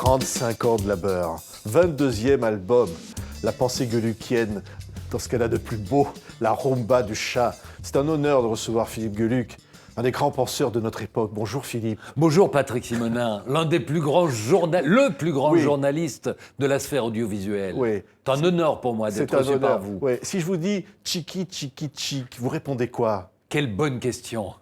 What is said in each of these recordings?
35 ans de labeur, 22e album, la pensée gueulukienne dans ce qu'elle a de plus beau, la rumba du chat. C'est un honneur de recevoir Philippe Gueluc, un des grands penseurs de notre époque. Bonjour Philippe. Bonjour Patrick Simonin, l'un des plus grands le plus grand Oui. journaliste de la sphère audiovisuelle. Oui. C'est un honneur pour moi d'être C'est un reçu par honneur. vous. Oui. Si je vous dis Chiki Chiki Chik, vous répondez quoi? Quelle bonne question.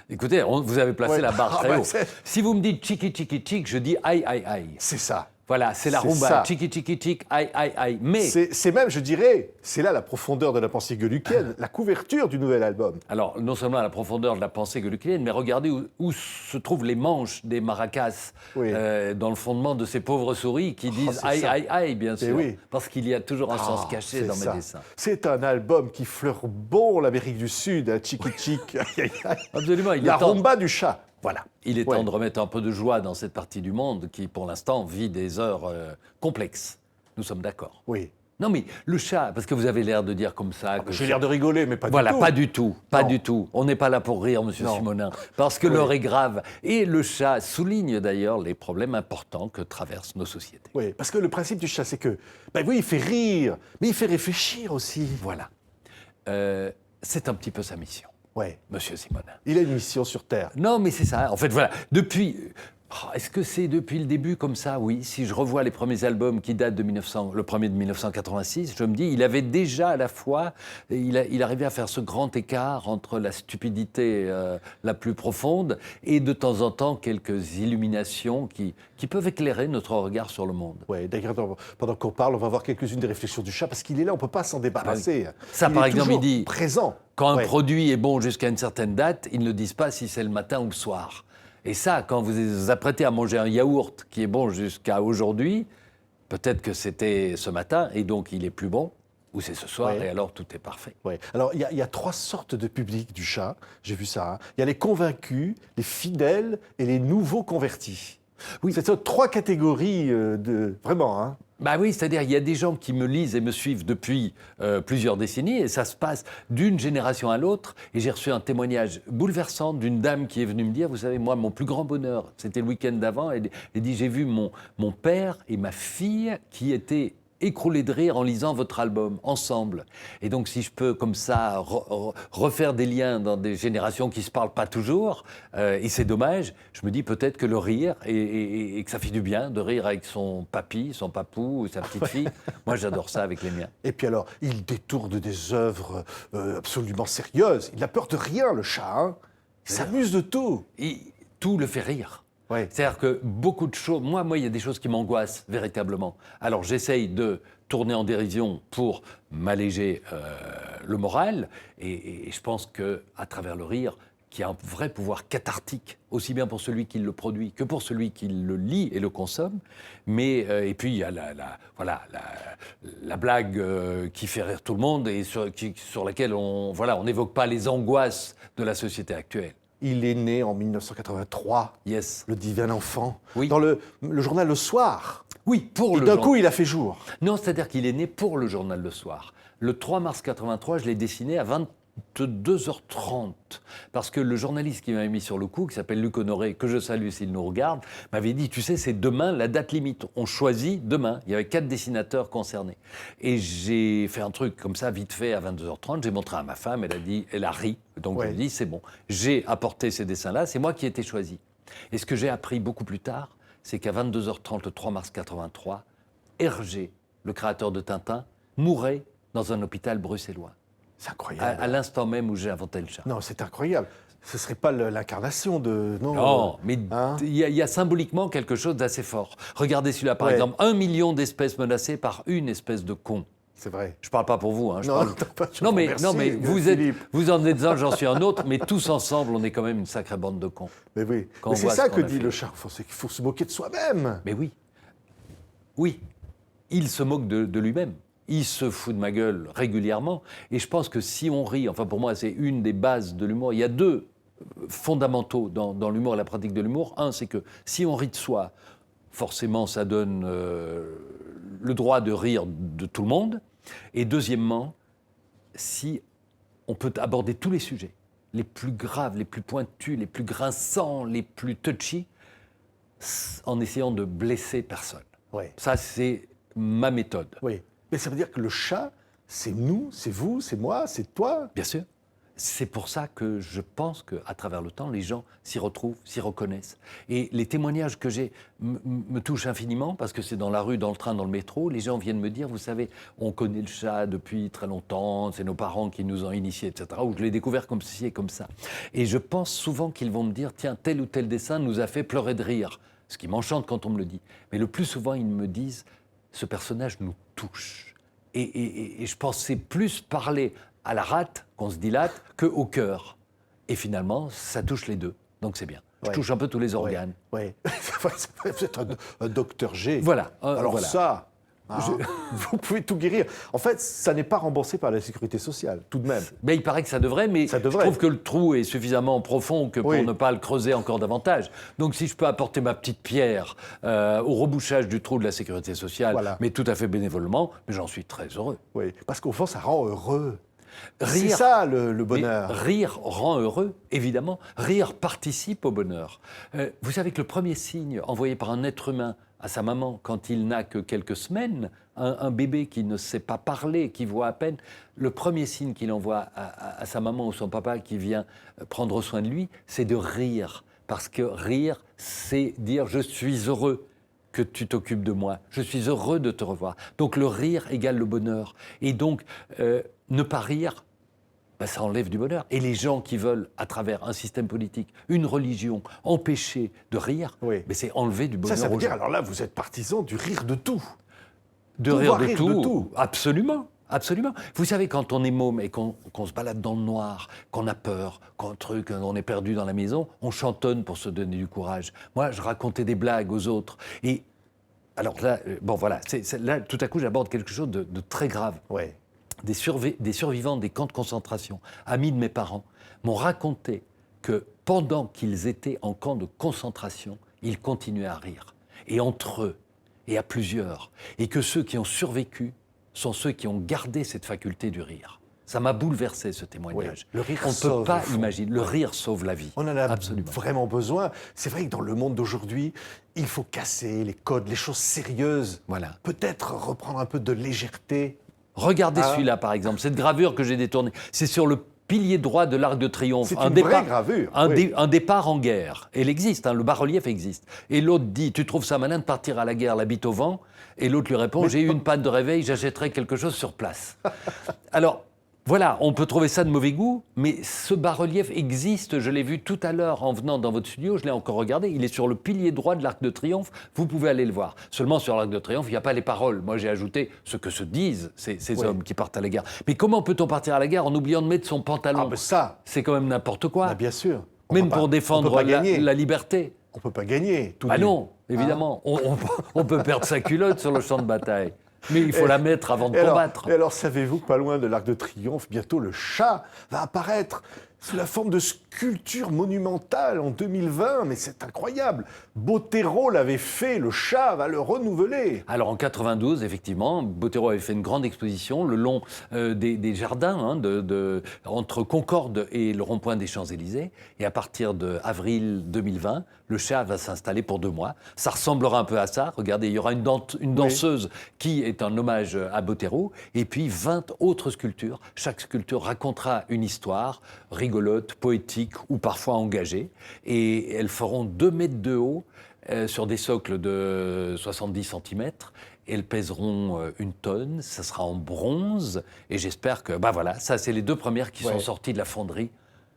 Écoutez, vous avez placé Ouais. la barre Ah très bah, haut. c'est- Si vous me dites chiki chiki chik, je dis aïe aïe aïe. C'est ça. Voilà, c'est la C'est rumba. ça. Chiki chiki chik, aïe aïe aïe. Mais C'est même, je dirais, c'est là la profondeur de la pensée gueulukienne, la couverture du nouvel album. alors, non seulement à la profondeur de la pensée gueulukienne, mais regardez où se trouvent les manches des maracas Oui. dans le fondement de ces pauvres souris qui disent c'est aïe ça. aïe aïe, bien sûr. oui. Parce qu'il y a toujours un sens caché c'est dans ça. mes dessins. C'est un album qui fleure bon l'Amérique du Sud, hein, Chiki Chik. Aïe, aïe, aïe. Absolument, il La est temps. rumba du chat. Voilà. Il est Ouais. temps de remettre un peu de joie dans cette partie du monde qui, pour l'instant, vit des heures complexes. Nous sommes d'accord. Oui. Non, mais le chat, parce que vous avez l'air de dire comme ça que J'ai l'air de rigoler, mais pas voilà, du tout. pas du tout, pas Non. du tout. On n'est pas là pour rire, monsieur Non. Simonin, parce que Oui. l'heure est grave. Et le chat souligne d'ailleurs les problèmes importants que traversent nos sociétés. Oui, parce que le principe du chat, c'est que, ben oui, il fait rire, mais il fait réfléchir aussi. Voilà. C'est un petit peu sa mission, Ouais. monsieur Simonin. Il a une mission sur Terre. Non, mais c'est ça. En fait, voilà. Depuis. Est-ce que c'est depuis le début comme ça? Oui. Si je revois les premiers albums qui datent de 1900, le premier de 1986, je me dis, il avait déjà à la fois, il arrivait à faire ce grand écart entre la stupidité la plus profonde et de temps en temps quelques illuminations qui peuvent éclairer notre regard sur le monde. Ouais, d'ailleurs, pendant qu'on parle, on va voir quelques-unes des réflexions du chat, parce qu'il est là, on ne peut pas s'en débarrasser. Ça, Il par est exemple, toujours il dit- présent. Quand un Ouais. produit est bon jusqu'à une certaine date, ils ne disent pas si c'est le matin ou le soir. Et ça, quand vous vous apprêtez à manger un yaourt qui est bon jusqu'à aujourd'hui, peut-être que c'était ce matin et donc il est plus bon, ou c'est ce soir Ouais. et alors tout est parfait. Ouais. Alors, il y a trois sortes de publics du chat, j'ai vu ça. Hein. Il y a les convaincus, les fidèles et les nouveaux convertis. Oui. C'est trois catégories de... Vraiment, hein. Bah oui, c'est-à-dire il y a des gens qui me lisent et me suivent depuis plusieurs décennies et ça se passe d'une génération à l'autre. Et j'ai reçu un témoignage bouleversant d'une dame qui est venue me dire, vous savez, moi, mon plus grand bonheur, c'était le week-end d'avant, elle dit, j'ai vu mon père et ma fille qui étaient écroulés de rire en lisant votre album, ensemble. Et donc, si je peux, comme ça, refaire des liens dans des générations qui ne se parlent pas toujours, et c'est dommage, je me dis peut-être que le rire, et que ça fait du bien de rire avec son papy, son papou, ou sa petite fille. Moi, j'adore ça avec les miens. Et puis alors, il détourne des œuvres absolument sérieuses. Il n'a peur de rien, le chat. Hein. Il s'amuse de tout. Et tout le fait rire. Ouais. C'est-à-dire que beaucoup de choses, moi, il y a des choses qui m'angoissent véritablement. Alors j'essaye de tourner en dérision pour m'alléger le moral, et je pense qu'à travers le rire, qu'il y a un vrai pouvoir cathartique, aussi bien pour celui qui le produit que pour celui qui le lit et le consomme. Mais, et puis il y a la blague qui fait rire tout le monde et sur laquelle on n'évoque pas les angoisses de la société actuelle. Il est né en 1983, Yes. le divin enfant, Oui. dans le journal Le Soir. Oui, pour Et le d'un genre. coup, il a fait jour. Non, c'est-à-dire qu'il est né pour le journal Le Soir. Le 3 mars 83, je l'ai dessiné à 22h30. Parce que le journaliste qui m'avait mis sur le coup, qui s'appelle Luc Honoré, que je salue s'il nous regarde, m'avait dit, tu sais, c'est demain la date limite. On choisit demain. Il y avait 4 dessinateurs concernés. Et j'ai fait un truc comme ça, vite fait, à 22h30. J'ai montré à ma femme, elle a ri. Donc Ouais. je lui ai dit, c'est bon. J'ai apporté ces dessins-là, c'est moi qui ai été choisi. Et ce que j'ai appris beaucoup plus tard, c'est qu'à 22h30, le 3 mars 83, Hergé, le créateur de Tintin, mourait dans un hôpital bruxellois. C'est incroyable. À l'instant même où j'ai inventé le chat. Non, c'est incroyable. Ce ne serait pas l'incarnation de... Non, mais hein. il y a symboliquement quelque chose d'assez fort. Regardez celui-là, par Ouais. exemple, 1 million d'espèces menacées par une espèce de con. C'est vrai. Je parle pas pour vous, hein. Non, parle... je non, vous mais, remercie, non, mais Philippe. vous en êtes un, j'en suis un autre, mais tous ensemble, on est quand même une sacrée bande de cons. Mais oui. Quand Mais on c'est voit ça ce que qu'on a dit fait. le chat. C'est qu'il faut se moquer de soi-même. Mais oui. Oui. Il se moque de lui-même. Il se fout de ma gueule régulièrement. Et je pense que si on rit, enfin pour moi c'est une des bases de l'humour, il y a deux fondamentaux dans l'humour et la pratique de l'humour. Un, c'est que si on rit de soi, forcément ça donne le droit de rire de tout le monde. Et deuxièmement, si on peut aborder tous les sujets, les plus graves, les plus pointus, les plus grinçants, les plus touchy, en essayant de blesser personne. Oui. Ça, c'est ma méthode. Oui. Mais ça veut dire que le chat, c'est nous, c'est vous, c'est moi, c'est toi. Bien sûr. C'est pour ça que je pense qu'à travers le temps, les gens s'y retrouvent, s'y reconnaissent. Et les témoignages que j'ai me touchent infiniment parce que c'est dans la rue, dans le train, dans le métro. Les gens viennent me dire, vous savez, on connaît le chat depuis très longtemps, c'est nos parents qui nous ont initiés, etc. Ou je l'ai découvert comme ceci et comme ça. Et je pense souvent qu'ils vont me dire, tiens, tel ou tel dessin nous a fait pleurer de rire. Ce qui m'enchante quand on me le dit. Mais le plus souvent, ils me disent, ce personnage nous touche. Et je pense que c'est plus parler à la rate qu'on se dilate qu'au cœur. Et finalement, ça touche les deux. Donc c'est bien. Je touche un peu tous les organes. Oui. Vous êtes un docteur G. Voilà. Alors voilà. ça, vous pouvez tout guérir. En fait, ça n'est pas remboursé par la sécurité sociale, tout de même. Mais il paraît que ça devrait, mais Ça devrait. je trouve que le trou est suffisamment profond que pour Oui. ne pas le creuser encore davantage. Donc si je peux apporter ma petite pierre au rebouchage du trou de la sécurité sociale, Voilà. mais tout à fait bénévolement, j'en suis très heureux. Oui, parce qu'au fond, ça rend heureux. C'est Rire, ça le mais bonheur. rire rend heureux, évidemment. Rire participe au bonheur. Vous savez que le premier signe envoyé par un être humain à sa maman quand il n'a que quelques semaines, un bébé qui ne sait pas parler, qui voit à peine, le premier signe qu'il envoie à sa maman ou son papa qui vient prendre soin de lui, c'est de rire. Parce que rire, c'est dire « je suis heureux ». Que tu t'occupes de moi. Je suis heureux de te revoir. Donc le rire égale le bonheur. Et donc, ne pas rire, ça enlève du bonheur. Et les gens qui veulent, à travers un système politique, une religion, empêcher de rire, Oui. mais c'est enlever du bonheur Ça veut aux dire, gens. alors là, vous êtes partisan du rire de tout. De pouvoir rire de rire de tout. tout. Absolument. Absolument. Vous savez, quand on est môme et qu'on se balade dans le noir, qu'on a peur, qu'on est perdu dans la maison, on chantonne pour se donner du courage. Moi, je racontais des blagues aux autres. Et alors là, bon voilà, là, tout à coup, j'aborde quelque chose de très grave. Ouais. Des survivants des camps de concentration, amis de mes parents, m'ont raconté que pendant qu'ils étaient en camp de concentration, ils continuaient à rire. Et entre eux, et à plusieurs. Et que ceux qui ont survécu sont ceux qui ont gardé cette faculté du rire. Ça m'a bouleversé, ce témoignage. Oui, le rire On ne sauve, peut pas au fond. imaginer. Le rire sauve la vie. On en a Absolument. vraiment besoin. C'est vrai que dans le monde d'aujourd'hui, il faut casser les codes, les choses sérieuses. Voilà. Peut-être reprendre un peu de légèreté. Regardez Ah. celui-là, par exemple, cette gravure que j'ai détournée. C'est sur le pilier droit de l'Arc de Triomphe. C'est une vraie gravure, oui. Un départ en guerre. Elle existe, le bas-relief existe. Et l'autre dit, tu trouves ça malin de partir à la guerre, la bite au vent? Et l'autre lui répond, j'ai eu une panne de réveil, j'achèterai quelque chose sur place. Alors, voilà, on peut trouver ça de mauvais goût, mais ce bas-relief existe. Je l'ai vu tout à l'heure en venant dans votre studio, je l'ai encore regardé. Il est sur le pilier droit de l'Arc de Triomphe. Vous pouvez aller le voir. Seulement, sur l'Arc de Triomphe, il n'y a pas les paroles. Moi, j'ai ajouté ce que se disent ces hommes qui partent à la guerre. Mais comment peut-on partir à la guerre en oubliant de mettre son pantalon? Ah ben ça, C'est quand même n'importe quoi. bah bien sûr. Même peut pour pas- défendre on peut pas gagner. la liberté. On ne peut pas gagner. Tout Ah nu. non, évidemment. On peut perdre sa culotte sur le champ de bataille. Mais il faut la mettre avant de combattre. Et alors, savez-vous que pas loin de l'Arc de Triomphe, bientôt le chat va apparaître sous la forme de sculpture monumentale en 2020, mais c'est incroyable. Botero l'avait fait, le chat va le renouveler. Alors en 92, effectivement, Botero avait fait une grande exposition le long des jardins entre Concorde et le rond-point des Champs-Élysées. Et à partir d'avril 2020, le chat va s'installer pour 2 mois. Ça ressemblera un peu à ça. Regardez, il y aura une danseuse qui est un hommage à Botero. Et puis 20 autres sculptures. Chaque sculpture racontera une histoire rigolote, poétique ou parfois engagée. Et elles feront 2 mètres de haut sur des socles de 70 cm. Elles pèseront 1 tonne, ça sera en bronze. Et j'espère que, voilà, ça c'est les 2 premières qui sont sorties de la fonderie.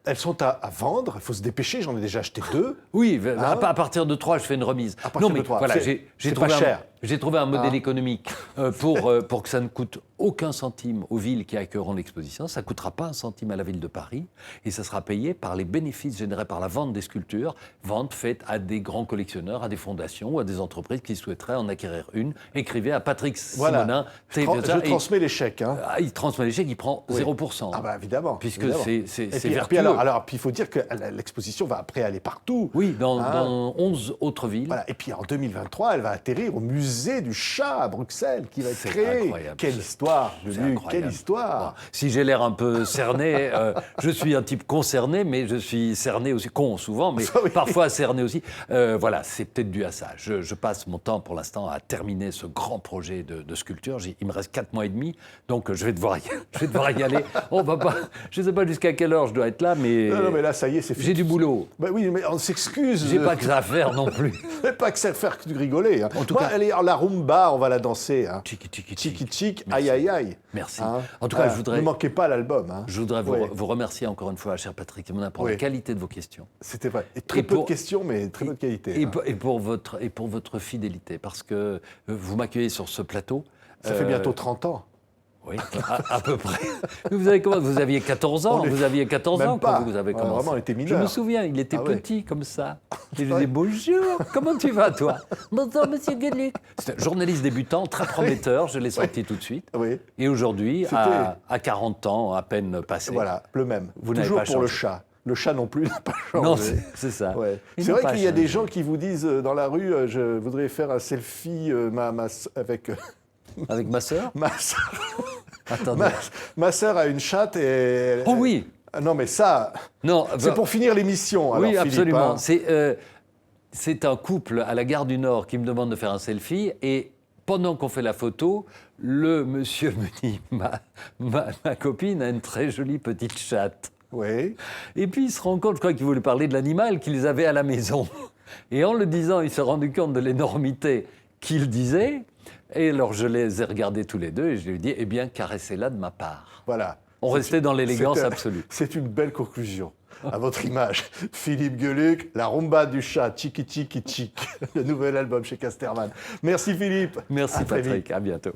Elles sont à vendre, il faut se dépêcher, j'en ai déjà acheté 2. Oui, à partir de 3, je fais une remise. À partir de 3, voilà, c'est j'ai pas trouvé cher. J'ai trouvé un modèle économique pour que ça ne coûte aucun centime aux villes qui accueilleront l'exposition. Ça ne coûtera pas 1 centime à la ville de Paris et ça sera payé par les bénéfices générés par la vente des sculptures, vente faite à des grands collectionneurs, à des fondations ou à des entreprises qui souhaiteraient en acquérir une. Écrivez à Patrick Simonin. Je transmets les chèques. Hein. Il transmet les chèques, il prend 0%. Ah bah évidemment. Puisque évidemment. c'est Et puis vertueux. alors, il faut dire que l'exposition va après aller partout. Oui, dans 11 autres villes. Voilà. Et puis en 2023, elle va atterrir au musée musée du chat à Bruxelles qui va être C'est créé. incroyable. Quelle histoire, C'est Luc, incroyable. quelle histoire. Bon, si j'ai l'air un peu cerné, je suis un type concerné, mais je suis cerné aussi, con souvent, mais Oui. parfois cerné aussi. Voilà, c'est peut-être dû à ça. Je passe mon temps pour l'instant à terminer ce grand projet de sculpture. Il me reste 4 mois et demi, donc je vais devoir y aller. On va pas, je ne sais pas jusqu'à quelle heure je dois être là, mais, Non, mais là, ça y est, c'est fini. j'ai du boulot. Bah oui, mais on s'excuse. J'ai pas que ça à faire non plus. Pas que ça faire que de rigoler. Hein. En tout Moi, cas- allez, la rumba, on va la danser. Hein. Tchiki, tchiki, Tchiki tchiki. tchik, Merci. aïe aïe aïe. Merci. Hein. En tout cas, Voilà. je voudrais... Ne manquez pas l'album. Hein. Je voudrais Oui. vous remercier encore une fois, cher Patrick Simonin, pour la Oui. qualité de vos questions. C'était vrai. Et très Et peu pour- de questions, mais très bonne qualité. Et, hein. et pour votre fidélité, parce que vous m'accueillez sur ce plateau. Ça fait bientôt 30 ans. Oui, à peu près. Vous aviez 14 ans, On est- vous aviez 14 Même ans pas. quand vous avez Ouais, commencé. vraiment, on était Je mineurs. me souviens, il était Ah ouais. petit comme ça. Et je disais bonjour, comment tu vas toi? Bonjour monsieur Gueluc. C'est un journaliste débutant, très prometteur, je l'ai senti tout de suite. Oui. Et aujourd'hui, C'était- à 40 ans, à peine passé. Voilà, le même. Vous n'avez Toujours pas pour le changé. chat. Le chat non plus n'a pas changé. Non, c'est ça. Ouais. Ils C'est n'ont vrai pas qu'il y a des changé. gens qui vous disent dans la rue je voudrais faire un selfie avec Avec ma sœur. ma sœur. Attendez. Ma sœur a une chatte et. Oh oui. Ah non, mais ça, Non, c'est pour finir l'émission. Alors, oui, Philippe, absolument. hein. C'est un couple à la gare du Nord qui me demande de faire un selfie et pendant qu'on fait la photo, le monsieur me dit ma copine a une très jolie petite chatte. Oui. Et puis il se rend compte, je crois qu'il voulait parler de l'animal qu'ils avaient à la maison. Et en le disant, il s'est rendu compte de l'énormité qu'il disait. Et alors je les ai regardés tous les deux et je lui ai dit, eh bien, caressez-la de ma part. Voilà. On restait dans l'élégance C'est- absolue. C'est une belle conclusion. À votre image, Philippe Gueluc, la rumba du chat, Tchiki Tchiki Tchik, le nouvel album chez Casterman. Merci Philippe. Merci À très vite. Patrick, à bientôt.